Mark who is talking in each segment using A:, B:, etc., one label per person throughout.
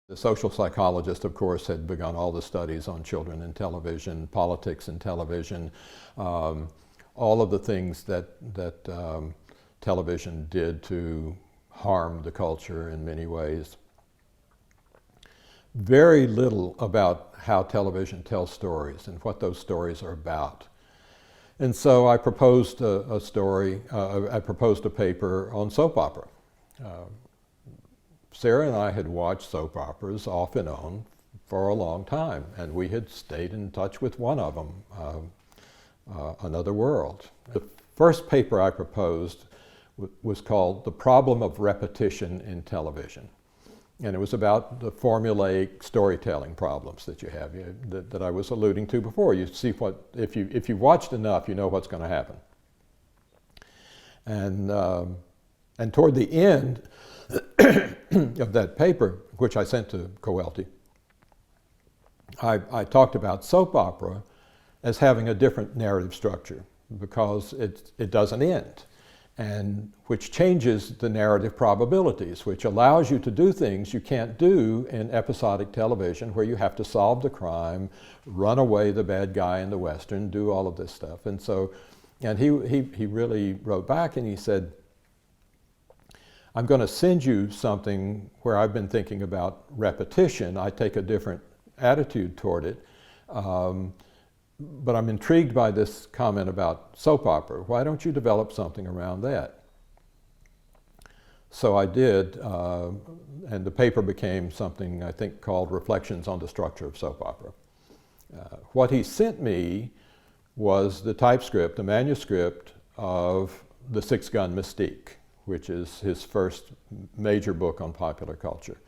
A: The social psychologist, of course, had begun all the studies on children and television, politics and television, all of the things that television did to harm the culture in many ways. Very little about how television tells stories and what those stories are about. And so I proposed I proposed a paper on soap opera. Sarah and I had watched soap operas off and on for a long time, and we had stayed in touch with one of them, Another World. The first paper I proposed was called The Problem of Repetition in Television. And it was about the formulaic storytelling problems that you have, that I was alluding to before. You see if you've watched enough, you know what's going to happen. And toward the end of that paper, which I sent to Coelty, I talked about soap opera as having a different narrative structure because it doesn't end, and which changes the narrative probabilities, which allows you to do things you can't do in episodic television where you have to solve the crime, run away the bad guy in the Western, do all of this stuff. And so, and he really wrote back and he said, I'm going to send you something where I've been thinking about repetition. I take a different attitude toward it. But I'm intrigued by this comment about soap opera. Why don't you develop something around that? So I did, and the paper became something I think called Reflections on the Structure of Soap Opera. What he sent me was the typescript, the manuscript of The Six Gun Mystique, which is his first major book on popular culture.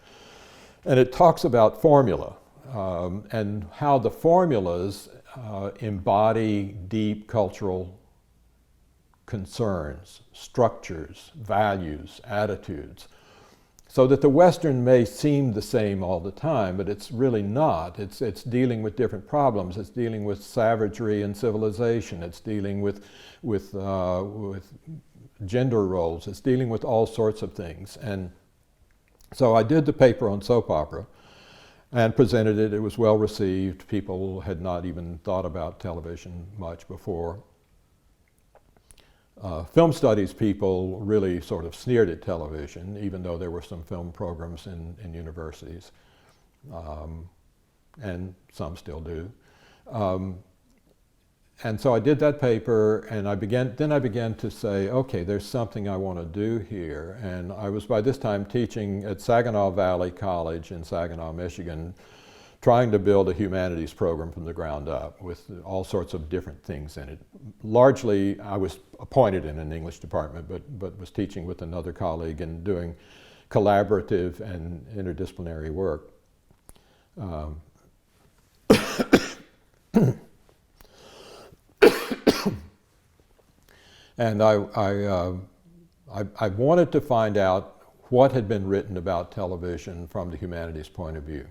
A: And it talks about formula and how the formulas embody deep cultural concerns, structures, values, attitudes, so that the Western may seem the same all the time, but it's really not. It's dealing with different problems. It's dealing with savagery and civilization. It's dealing with gender roles. It's dealing with all sorts of things. And so I did the paper on soap opera and presented it. It was well received. People had not even thought about television much before. Film studies people really sort of sneered at television, even though there were some film programs in universities, and some still do. And so I did that paper, and I began to say, okay, there's something I want to do here. And I was by this time teaching at Saginaw Valley College in Saginaw, Michigan, trying to build a humanities program from the ground up with all sorts of different things in it. Largely, I was appointed in an English department, but was teaching with another colleague and doing collaborative and interdisciplinary work. And I wanted to find out what had been written about television from the humanities point of view.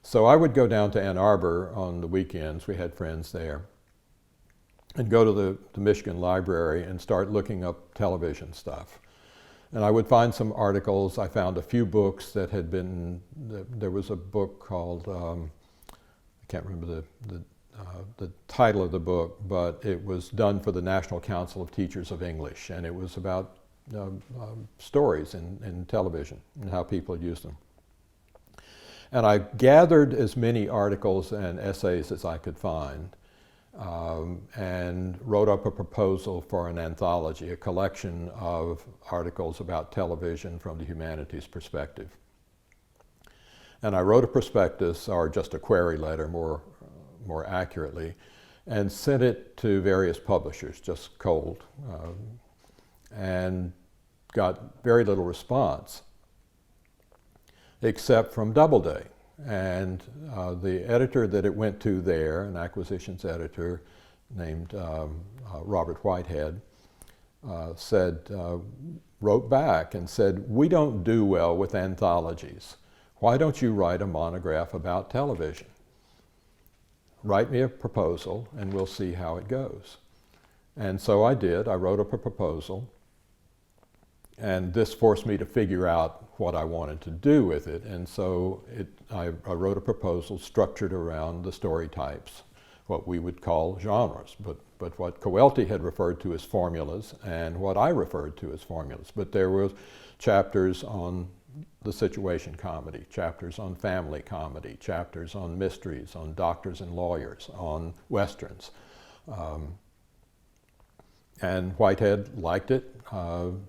A: So I would go down to Ann Arbor on the weekends, we had friends there, and go to the Michigan Library and start looking up television stuff. And I would find some articles. I found a few books that had been, there was a book called, I can't remember the title of the book, but it was done for the National Council of Teachers of English, and it was about stories in television and how people use them. And I gathered as many articles and essays as I could find, and wrote up a proposal for an anthology, a collection of articles about television from the humanities perspective. And I wrote a prospectus, or just a query letter more accurately, and sent it to various publishers, just cold, and got very little response, except from Doubleday. And the editor that it went to there, an acquisitions editor named Robert Whitehead, wrote back and said, "We don't do well with anthologies. Why don't you write a monograph about television? Write me a proposal and we'll see how it goes." And so I did. I wrote up a proposal. And this forced me to figure out what I wanted to do with it. And so I wrote a proposal structured around the story types, what we would call genres, but what Coelty had referred to as formulas and what I referred to as formulas. But there were chapters on the situation comedy, chapters on family comedy, chapters on mysteries, on doctors and lawyers, on westerns. And Whitehead liked it,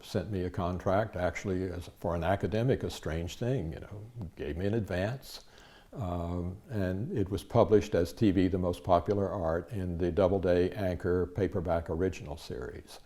A: sent me a contract, actually for an academic, a strange thing, you know, gave me an advance. And it was published as TV, the Most Popular Art, in the Doubleday Anchor paperback original series.